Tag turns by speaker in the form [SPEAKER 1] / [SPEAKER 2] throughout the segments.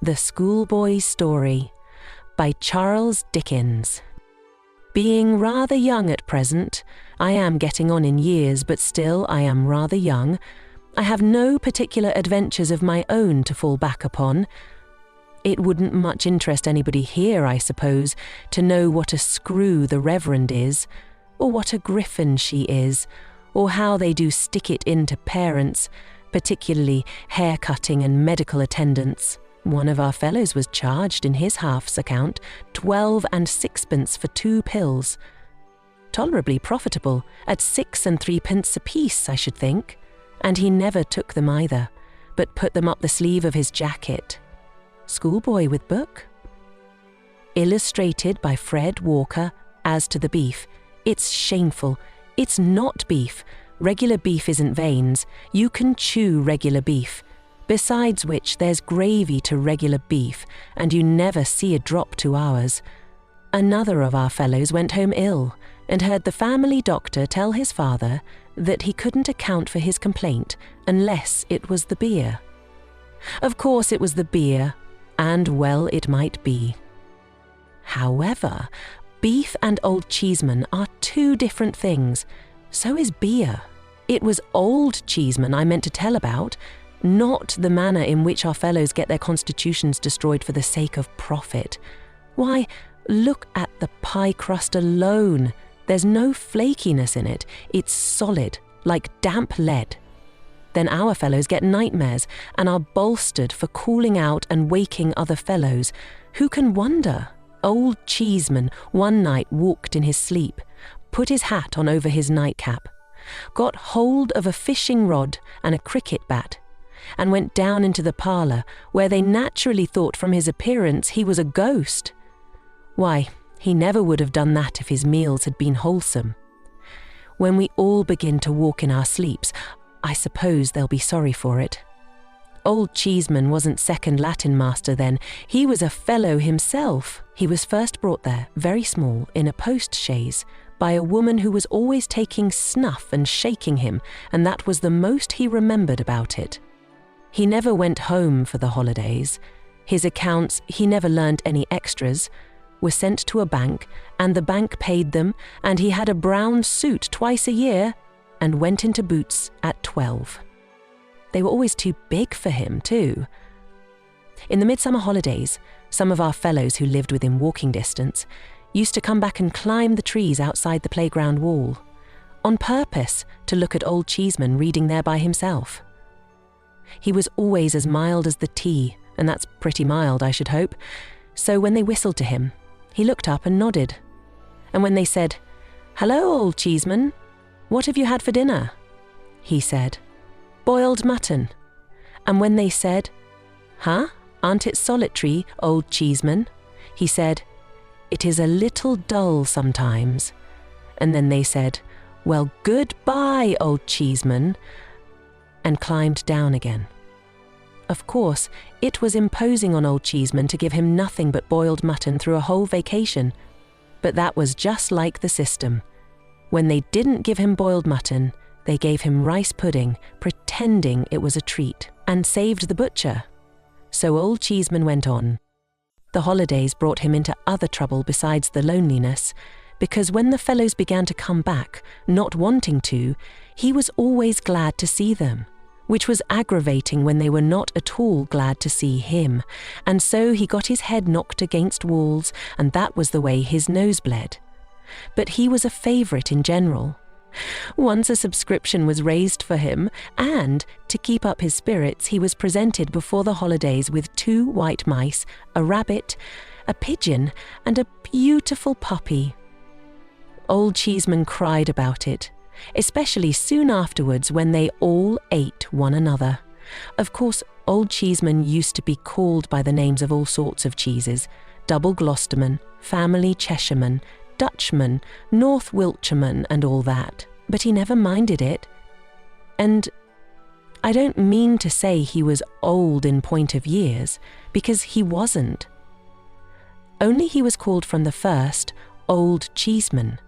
[SPEAKER 1] The Schoolboy's Story by Charles Dickens. Being rather young at present, I am getting on in years, but still I am rather young. I have no particular adventures of my own to fall back upon. It wouldn't much interest anybody here, I suppose, to know what a screw the Reverend is, or what a griffin she is, or how they do stick it into parents, particularly hair-cutting and medical attendance. One of our fellows was charged in his half's account 12 and 6pence for 2 pills. Tolerably profitable, at 6 and 3pence apiece, I should think. And he never took them either, but put them up the sleeve of his jacket. Schoolboy with book. Illustrated by Fred Walker. As to the beef, it's shameful. It's not beef. Regular beef isn't veins. You can chew regular beef. Besides which, there's gravy to regular beef, and you never see a drop to ours. Another of our fellows went home ill, and heard the family doctor tell his father that he couldn't account for his complaint unless it was the beer. Of course it was the beer, and well it might be. However, beef and Old Cheeseman are 2 different things. So is beer. It was Old Cheeseman I meant to tell about, not the manner in which our fellows get their constitutions destroyed for the sake of profit. Why, look at the pie crust alone. There's no flakiness in it. It's solid, like damp lead. Then our fellows get nightmares and are bolstered for calling out and waking other fellows. Who can wonder? Old Cheeseman one night walked in his sleep, put his hat on over his nightcap, got hold of a fishing rod and a cricket bat, and went down into the parlour, where they naturally thought from his appearance he was a ghost. Why, he never would have done that if his meals had been wholesome. When we all begin to walk in our sleeps, I suppose they'll be sorry for it. Old Cheeseman wasn't second Latin master then. He was a fellow himself. He was first brought there, very small, in a post-chaise, by a woman who was always taking snuff and shaking him, and that was the most he remembered about it. He never went home for the holidays. His accounts, he never learnt any extras, were sent to a bank, and the bank paid them, and he had a brown suit twice a year, and went into boots at 12. They were always too big for him, too. In the midsummer holidays, some of our fellows who lived within walking distance used to come back and climb the trees outside the playground wall, on purpose to look at Old Cheeseman reading there by himself. He was always as mild as the tea, and that's pretty mild, I should hope, so when they whistled to him, he looked up and nodded. And when they said, "Hello, Old Cheeseman, what have you had for dinner?" he said, "Boiled mutton." And when they said, "Huh, aren't it solitary, Old Cheeseman?" he said, "It is a little dull sometimes." And then they said, "Well, goodbye, Old Cheeseman," and climbed down again. Of course, it was imposing on Old Cheeseman to give him nothing but boiled mutton through a whole vacation, but that was just like the system. When they didn't give him boiled mutton, they gave him rice pudding, pretending it was a treat, and saved the butcher. So Old Cheeseman went on. The holidays brought him into other trouble besides the loneliness, because when the fellows began to come back, not wanting to, he was always glad to see them, which was aggravating when they were not at all glad to see him, and so he got his head knocked against walls, and that was the way his nose bled. But he was a favourite in general. Once a subscription was raised for him, and, to keep up his spirits, he was presented before the holidays with 2 white mice, a rabbit, a pigeon, and a beautiful puppy. Old Cheeseman cried about it, especially soon afterwards when they all ate one another. Of course, Old Cheeseman used to be called by the names of all sorts of cheeses: Double Gloucesterman, Family Cheshireman, Dutchman, North Wiltshireman, and all that. But he never minded it. And I don't mean to say he was old in point of years, because he wasn't. Only he was called from the first Old Cheeseman.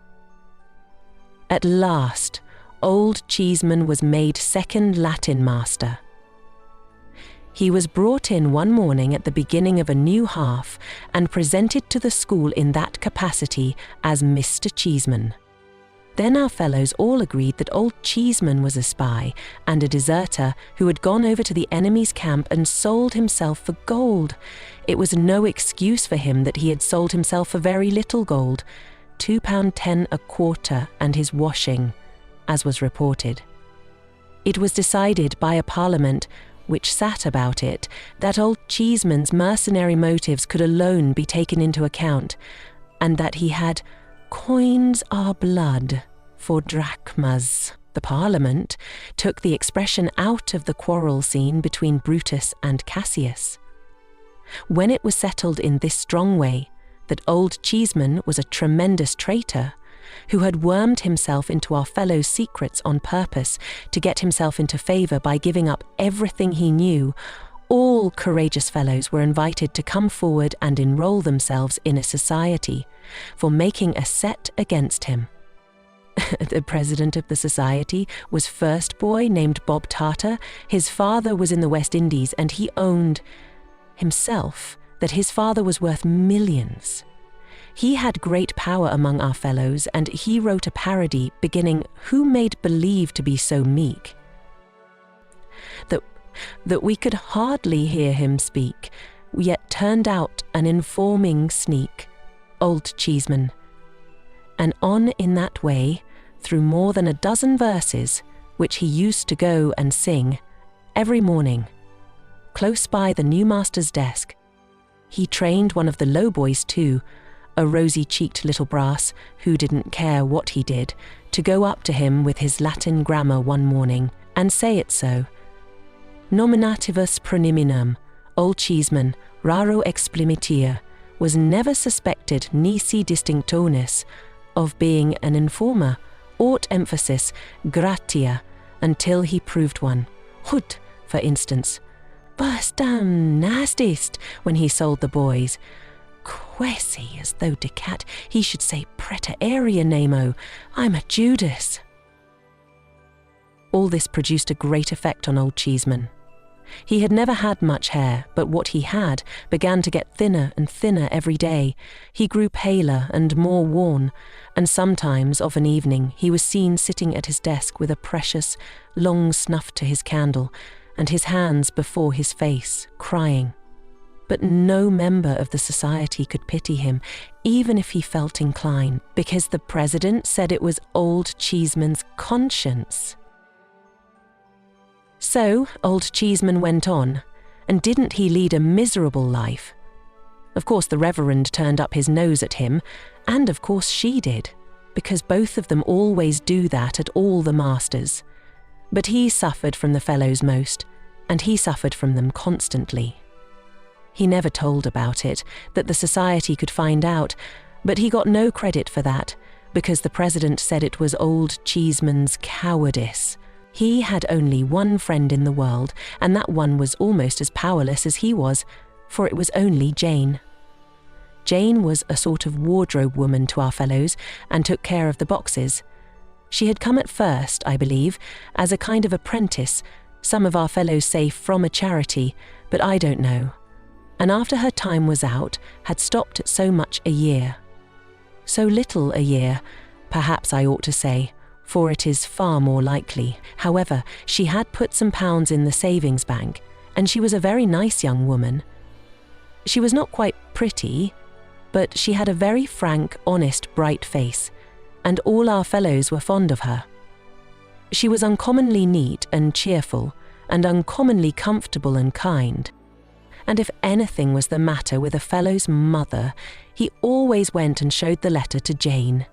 [SPEAKER 1] At last, Old Cheeseman was made second Latin master. He was brought in one morning at the beginning of a new half and presented to the school in that capacity as Mr. Cheeseman. Then our fellows all agreed that old Cheeseman was a spy and a deserter who had gone over to the enemy's camp and sold himself for gold. It was no excuse for him that he had sold himself for very little gold, £2.10 a quarter and his washing, as was reported. It was decided by a parliament which sat about it that old Cheeseman's mercenary motives could alone be taken into account, and that he had coins our blood for drachmas. The Parliament took the expression out of the quarrel scene between Brutus and Cassius. When it was settled in this strong way that old Cheeseman was a tremendous traitor, who had wormed himself into our fellows' secrets on purpose to get himself into favour by giving up everything he knew, all courageous fellows were invited to come forward and enrol themselves in a society for making a set against him. The president of the society was first boy named Bob Tarter. His father was in the West Indies, and he owned himself that his father was worth millions. He had great power among our fellows, and he wrote a parody beginning, "Who made believe to be so meek?" That we could hardly hear him speak, yet turned out an informing sneak, old Cheeseman. And on in that way, through more than a dozen verses, which he used to go and sing every morning, close by the new master's desk. He trained one of the low boys too, a rosy-cheeked little brass who didn't care what he did, to go up to him with his Latin grammar one morning and say it so. Nominativus proniminem, old Cheeseman, raro explimitia, was never suspected nisi distinctionis of being an informer, aut emphasis, gratia, until he proved one. Hud, for instance, Bastam nastist, when he sold the boys. Quesi, as though decat, he should say Praeterea nemo, I'm a Judas. All this produced a great effect on old Cheeseman. He had never had much hair, but what he had began to get thinner and thinner every day. He grew paler and more worn, and sometimes, of an evening, he was seen sitting at his desk with a precious, long snuff to his candle, and his hands before his face, crying. But no member of the society could pity him, even if he felt inclined, because the president said it was old Cheeseman's conscience. So old Cheeseman went on, and didn't he lead a miserable life? Of course the Reverend turned up his nose at him, and of course she did, because both of them always do that at all the masters. But he suffered from the fellows most, and he suffered from them constantly. He never told about it, that the society could find out, but he got no credit for that, because the president said it was old Cheeseman's cowardice. He had only one friend in the world, and that one was almost as powerless as he was, for it was only Jane. Jane was a sort of wardrobe woman to our fellows, and took care of the boxes. She had come at first, I believe, as a kind of apprentice, some of our fellows say from a charity, but I don't know, and after her time was out, had stopped at so much a year. So little a year, perhaps I ought to say, for it is far more likely. However, she had put some pounds in the savings bank, and she was a very nice young woman. She was not quite pretty, but she had a very frank, honest, bright face, and all our fellows were fond of her. She was uncommonly neat and cheerful, and uncommonly comfortable and kind. And if anything was the matter with a fellow's mother, he always went and showed the letter to Jane.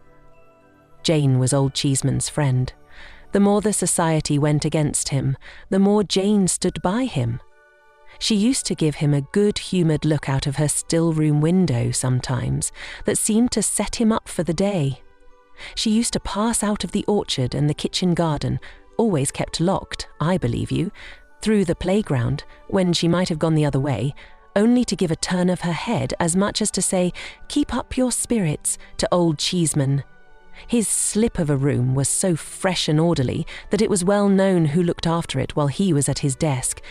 [SPEAKER 1] Jane was old Cheeseman's friend. The more the society went against him, the more Jane stood by him. She used to give him a good-humoured look out of her still-room window sometimes that seemed to set him up for the day. She used to pass out of the orchard and the kitchen garden, always kept locked, I believe you, through the playground, when she might have gone the other way, only to give a turn of her head as much as to say, "Keep up your spirits," to old Cheeseman. His slip of a room was so fresh and orderly that it was well known who looked after it while he was at his desk,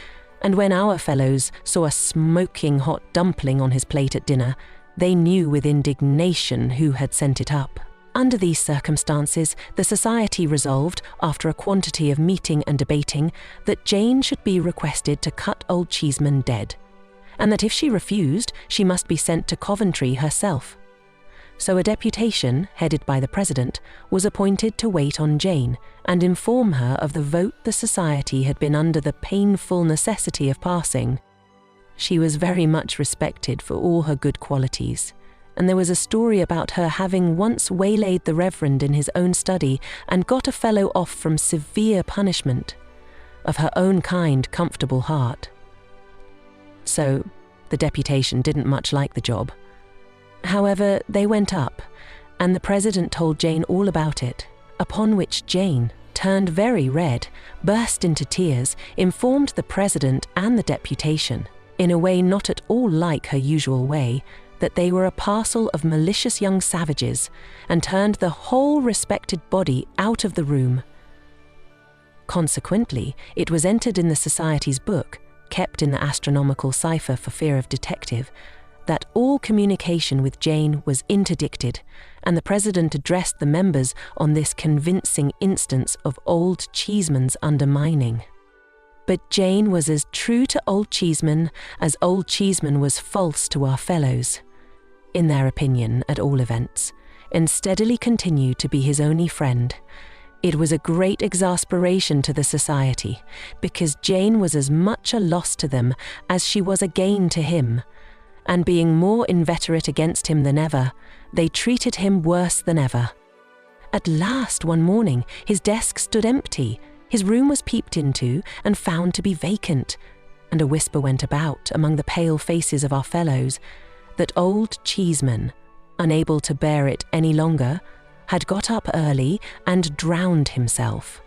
[SPEAKER 1] And when our fellows saw a smoking hot dumpling on his plate at dinner, they knew with indignation who had sent it up. Under these circumstances, the society resolved, after a quantity of meeting and debating, that Jane should be requested to cut Old Cheeseman dead, and that if she refused, she must be sent to Coventry herself. So a deputation, headed by the president, was appointed to wait on Jane and inform her of the vote the society had been under the painful necessity of passing. She was very much respected for all her good qualities, and there was a story about her having once waylaid the Reverend in his own study and got a fellow off from severe punishment, of her own kind, comfortable heart. So the deputation didn't much like the job. However, they went up, and the president told Jane all about it, upon which Jane turned very red, burst into tears, informed the president and the deputation, in a way not at all like her usual way, that they were a parcel of malicious young savages, and turned the whole respected body out of the room. Consequently, it was entered in the society's book, kept in the astronomical cipher for fear of detective, that all communication with Jane was interdicted, and the president addressed the members on this convincing instance of Old Cheeseman's undermining. But Jane was as true to Old Cheeseman as Old Cheeseman was false to our fellows, in their opinion at all events, and steadily continued to be his only friend. It was a great exasperation to the society, because Jane was as much a loss to them as she was a gain to him, and being more inveterate against him than ever, they treated him worse than ever. At last, one morning, his desk stood empty, his room was peeped into and found to be vacant, and a whisper went about among the pale faces of our fellows that Old Cheeseman, unable to bear it any longer, had got up early and drowned himself.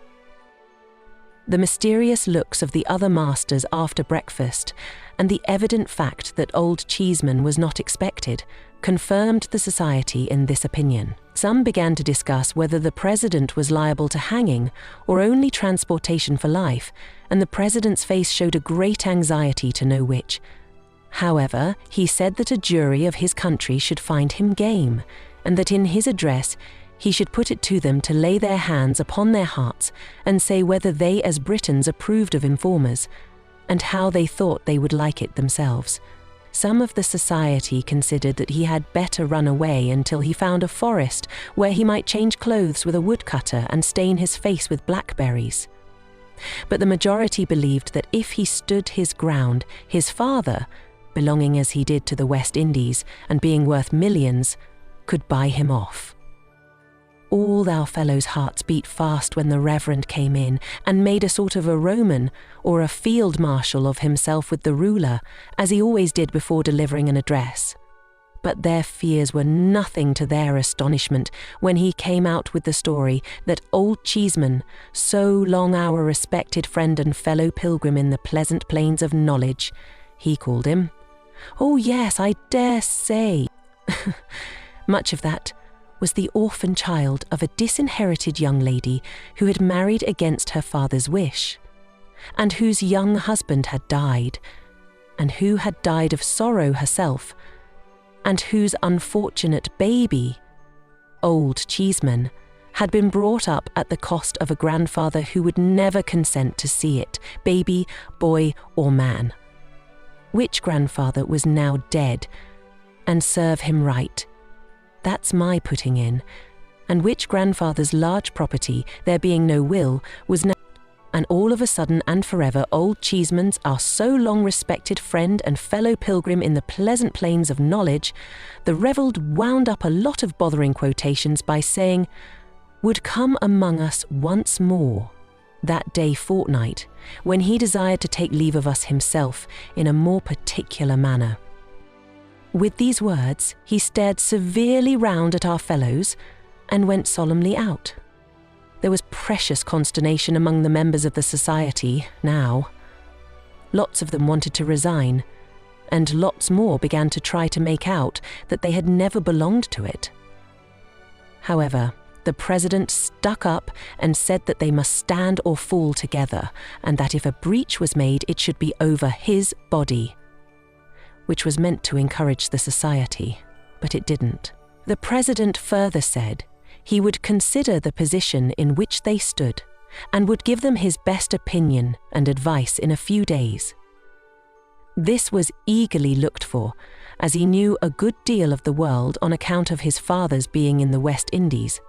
[SPEAKER 1] The mysterious looks of the other masters after breakfast, and the evident fact that Old Cheeseman was not expected, confirmed the society in this opinion. Some began to discuss whether the president was liable to hanging or only transportation for life, and the president's face showed a great anxiety to know which. However, he said that a jury of his country should find him game, and that in his address he should put it to them to lay their hands upon their hearts and say whether they as Britons approved of informers, and how they thought they would like it themselves. Some of the society considered that he had better run away until he found a forest where he might change clothes with a woodcutter and stain his face with blackberries. But the majority believed that if he stood his ground, his father, belonging as he did to the West Indies and being worth millions, could buy him off. All our fellows' hearts beat fast when the Reverend came in and made a sort of a Roman or a field marshal of himself with the ruler, as he always did before delivering an address. But their fears were nothing to their astonishment when he came out with the story that Old Cheeseman, so long our respected friend and fellow pilgrim in the pleasant plains of knowledge, he called him. Oh yes, I dare say. Much of that was the orphan child of a disinherited young lady who had married against her father's wish, and whose young husband had died, and who had died of sorrow herself, and whose unfortunate baby, Old Cheeseman, had been brought up at the cost of a grandfather who would never consent to see it, baby, boy, or man. Which grandfather was now dead, and serve him right. That's my putting in. And which grandfather's large property, there being no will, was now, and all of a sudden and forever Old Cheeseman's, our so long respected friend and fellow pilgrim in the pleasant plains of knowledge, the revelled wound up a lot of bothering quotations by saying, would come among us once more, that day fortnight, when he desired to take leave of us himself in a more particular manner. With these words, he stared severely round at our fellows and went solemnly out. There was precious consternation among the members of the society now. Lots of them wanted to resign, and lots more began to try to make out that they had never belonged to it. However, The president stuck up and said that they must stand or fall together, and that if a breach was made, it should be over his body, which was meant to encourage the society, but it didn't. The president further said he would consider the position in which they stood and would give them his best opinion and advice in a few days. This was eagerly looked for, as he knew a good deal of the world on account of his father's being in the West Indies.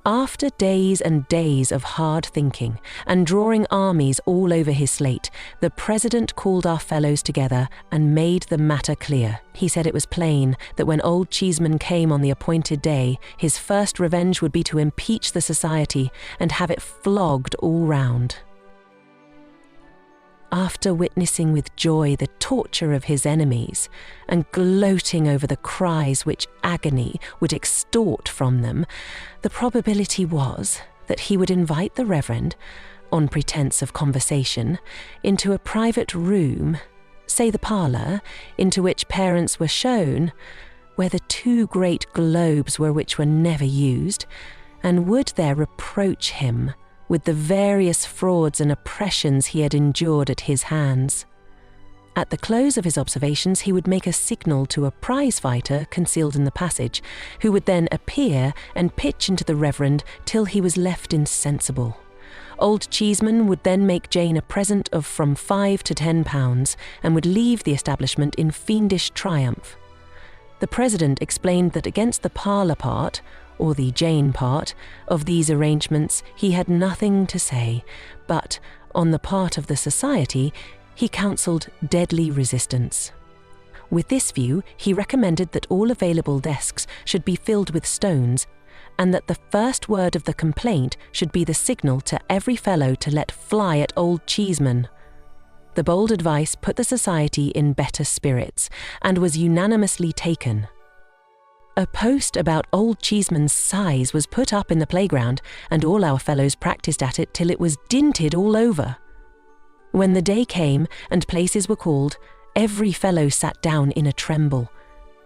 [SPEAKER 1] After days and days of hard thinking and drawing armies all over his slate, the president called our fellows together and made the matter clear. He said it was plain that when Old Cheeseman came on the appointed day, his first revenge would be to impeach the society and have it flogged all round. After witnessing with joy the torture of his enemies and gloating over the cries which agony would extort from them, the probability was that he would invite the Reverend, on pretence of conversation, into a private room, say the parlour, into which parents were shown, where the two great globes were which were never used, and would there reproach him with the various frauds and oppressions he had endured at his hands. At the close of his observations, he would make a signal to a prize fighter concealed in the passage, who would then appear and pitch into the Reverend till he was left insensible. Old Cheeseman would then make Jane a present of from £5 to £10 and would leave the establishment in fiendish triumph. The president explained that against the parlour part, or the Jane part, of these arrangements he had nothing to say, but on the part of the society he counselled deadly resistance. With this view, he recommended that all available desks should be filled with stones, and that the first word of the complaint should be the signal to every fellow to let fly at Old Cheeseman. The bold advice put the society in better spirits, and was unanimously taken. A post about Old Cheeseman's size was put up in the playground, and all our fellows practised at it till it was dinted all over. When the day came and places were called, every fellow sat down in a tremble.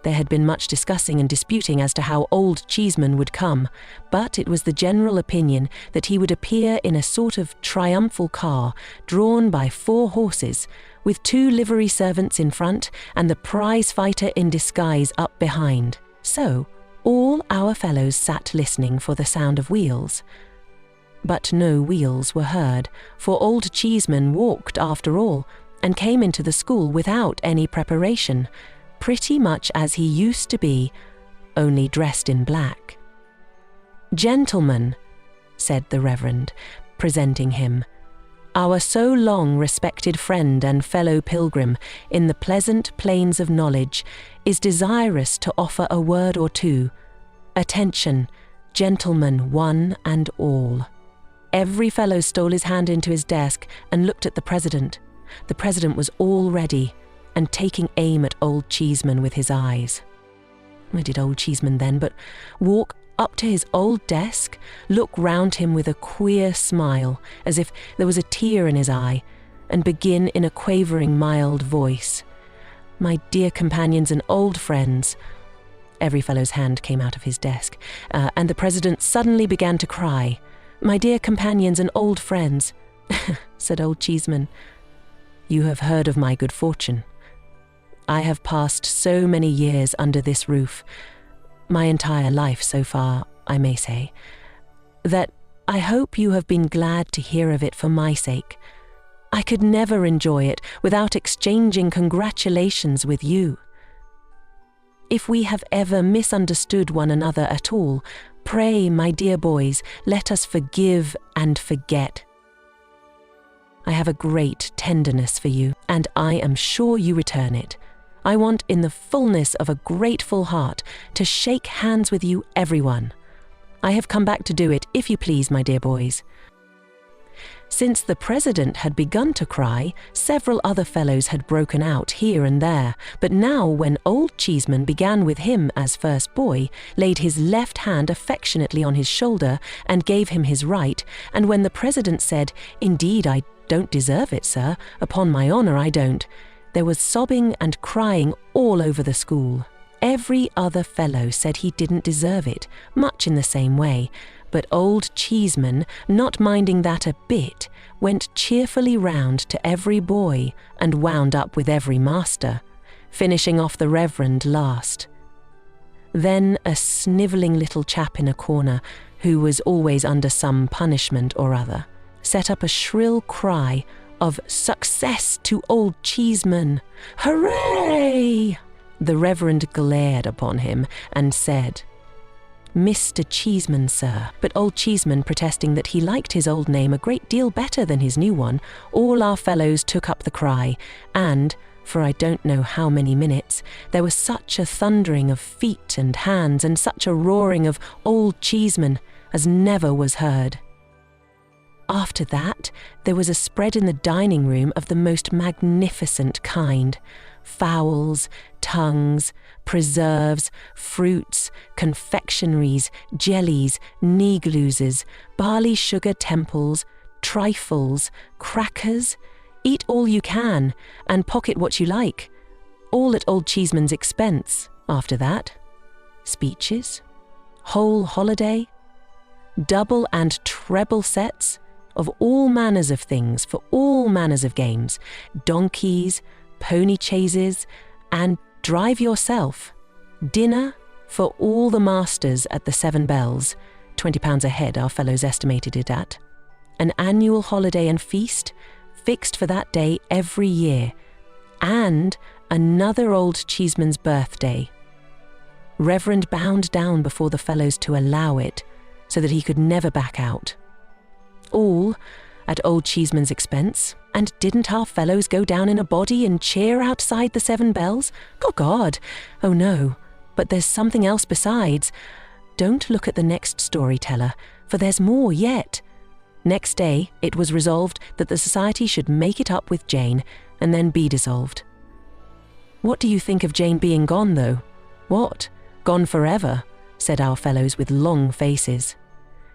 [SPEAKER 1] There had been much discussing and disputing as to how Old Cheeseman would come, but it was the general opinion that he would appear in a sort of triumphal car, drawn by 4 horses, with 2 livery servants in front and the prize fighter in disguise up behind. So, all our fellows sat listening for the sound of wheels. But no wheels were heard, for Old Cheeseman walked after all, and came into the school without any preparation, pretty much as he used to be, only dressed in black. "Gentlemen," said the Reverend, presenting him, "our so long respected friend and fellow pilgrim in the pleasant plains of knowledge is desirous to offer a word or two. Attention, gentlemen one and all." Every fellow stole his hand into his desk and looked at the president. The president was all ready, and taking aim at Old Cheeseman with his eyes. Where did Old Cheeseman then but walk up to his old desk, look round him with a queer smile, as if there was a tear in his eye, and begin in a quavering, mild voice, "My dear companions and old friends." Every fellow's hand came out of his desk, and the president suddenly began to cry. "My dear companions and old friends," said Old Cheeseman, "you have heard of my good fortune. I have passed so many years under this roof, my entire life so far, I may say, that I hope you have been glad to hear of it for my sake. I could never enjoy it without exchanging congratulations with you. If we have ever misunderstood one another at all, pray, my dear boys, let us forgive and forget. I have a great tenderness for you, and I am sure you return it. I want in the fullness of a grateful heart to shake hands with you, everyone. I have come back to do it, if you please, my dear boys." Since the president had begun to cry, several other fellows had broken out here and there, but now when Old Cheeseman began with him as first boy, laid his left hand affectionately on his shoulder and gave him his right, and when the president said, "Indeed, I don't deserve it, sir, upon my honour I don't," there was sobbing and crying all over the school. Every other fellow said he didn't deserve it, much in the same way, but old Cheeseman, not minding that a bit, went cheerfully round to every boy and wound up with every master, finishing off the Reverend last. Then a snivelling little chap in a corner, who was always under some punishment or other, set up a shrill cry of "Success to old Cheeseman! Hooray!" The Reverend glared upon him and said, "Mr. Cheeseman, sir," but old Cheeseman protesting that he liked his old name a great deal better than his new one, all our fellows took up the cry, and, for I don't know how many minutes, there was such a thundering of feet and hands and such a roaring of old Cheeseman as never was heard. After that, there was a spread in the dining room of the most magnificent kind. Fowls, tongues, preserves, fruits, confectionaries, jellies, neegloozes, barley sugar temples, trifles, crackers. Eat all you can, and pocket what you like, all at old Cheeseman's expense. After that, speeches, whole holiday, double and treble sets of all manners of things for all manners of games, donkeys, pony chases, and drive yourself, dinner for all the masters at the 7 Bells, £20 a head our fellows estimated it at, an annual holiday and feast, fixed for that day every year, and another old Cheeseman's birthday. Reverend bound down before the fellows to allow it, so that he could never back out. All at old Cheeseman's expense, and didn't our fellows go down in a body and cheer outside the 7 Bells? Good God! Oh no, but there's something else besides. Don't look at the next storyteller, for there's more yet. Next day, it was resolved that the society should make it up with Jane and then be dissolved. What do you think of Jane being gone, though? What? Gone forever? Said our fellows with long faces.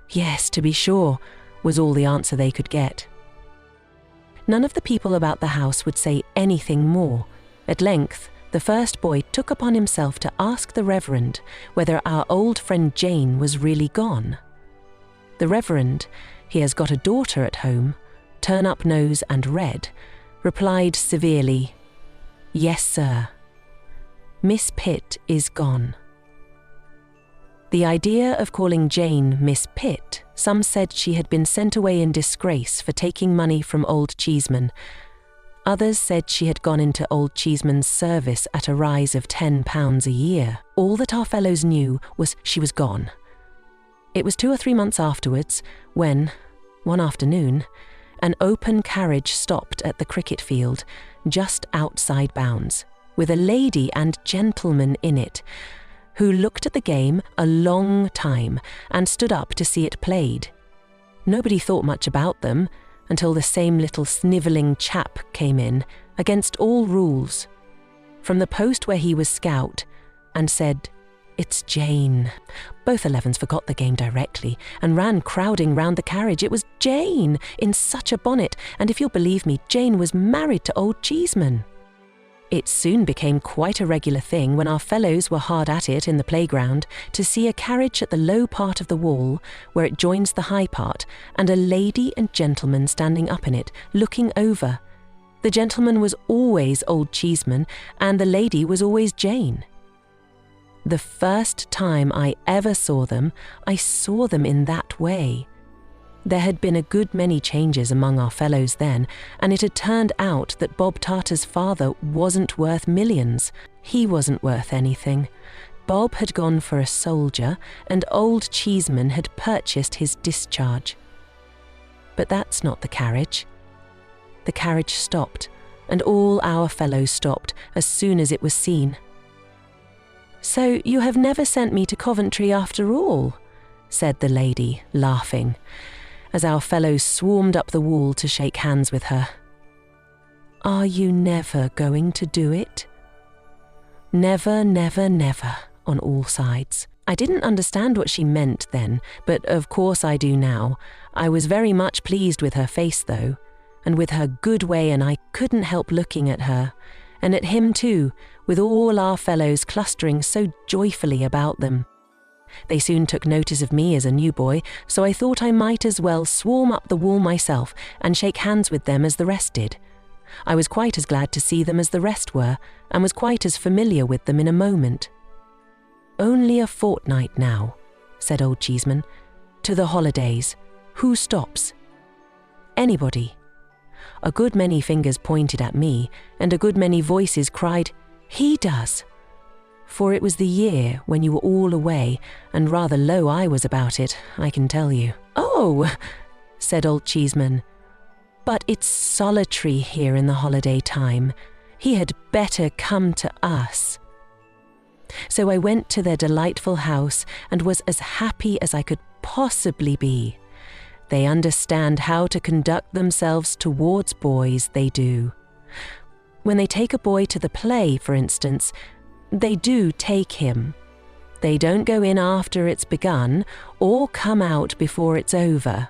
[SPEAKER 1] Yes, to be sure, was all the answer they could get. None of the people about the house would say anything more. At length, the first boy took upon himself to ask the Reverend whether our old friend Jane was really gone. The Reverend, he has got a daughter at home, turn-up nose and red, replied severely, "Yes, sir. Miss Pitt is gone." The idea of calling Jane Miss Pitt, some said she had been sent away in disgrace for taking money from old Cheeseman. Others said she had gone into old Cheeseman's service at a rise of £10 a year. All that our fellows knew was she was gone. It was 2 or 3 months afterwards when, one afternoon, an open carriage stopped at the cricket field, just outside bounds, with a lady and gentleman in it, who looked at the game a long time and stood up to see it played. Nobody thought much about them until the same little snivelling chap came in, against all rules, from the post where he was scout, and said, "It's Jane." Both 11s forgot the game directly and ran crowding round the carriage. It was Jane, in such a bonnet, and if you'll believe me, Jane was married to old Cheeseman. It soon became quite a regular thing when our fellows were hard at it in the playground to see a carriage at the low part of the wall where it joins the high part, and a lady and gentleman standing up in it, looking over. The gentleman was always old Cheeseman, and the lady was always Jane. The first time I ever saw them, I saw them in that way. There had been a good many changes among our fellows then, and it had turned out that Bob Tarter's father wasn't worth millions. He wasn't worth anything. Bob had gone for a soldier, and old Cheeseman had purchased his discharge. But that's not the carriage. The carriage stopped, and all our fellows stopped as soon as it was seen. "So you have never sent me to Coventry after all?" said the lady, laughing, as our fellows swarmed up the wall to shake hands with her. "Are you never going to do it?" Never, never, never, on all sides. I didn't understand what she meant then, but of course I do now. I was very much pleased with her face though, and with her good way, and I couldn't help looking at her, and at him too, with all our fellows clustering so joyfully about them. They soon took notice of me as a new boy, so I thought I might as well swarm up the wall myself and shake hands with them as the rest did. I was quite as glad to see them as the rest were, and was quite as familiar with them in a moment. "Only a fortnight now," said Old Cheeseman. "To the holidays. Who stops?" "Anybody." A good many fingers pointed at me, and a good many voices cried, "He does!" For it was the year when you were all away, and rather low I was about it, I can tell you. "Oh," said Old Cheeseman, "but it's solitary here in the holiday time. He had better come to us." So I went to their delightful house and was as happy as I could possibly be. They understand how to conduct themselves towards boys, they do. When they take a boy to the play, for instance, they do take him. They don't go in after it's begun or come out before it's over.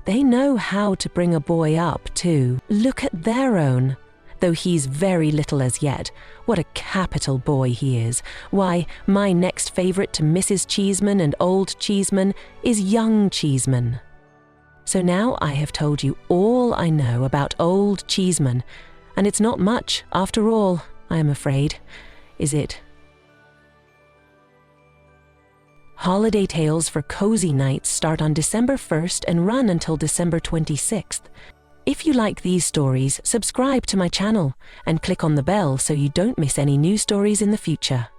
[SPEAKER 1] They know how to bring a boy up too. Look at their own. Though he's very little as yet, what a capital boy he is. Why, my next favourite to Mrs. Cheeseman and Old Cheeseman is young Cheeseman. So now I have told you all I know about Old Cheeseman, and it's not much after all, I am afraid, is it? Holiday Tales for Cozy Nights start on December 1st and run until December 26th. If you like these stories, subscribe to my channel and click on the bell so you don't miss any new stories in the future.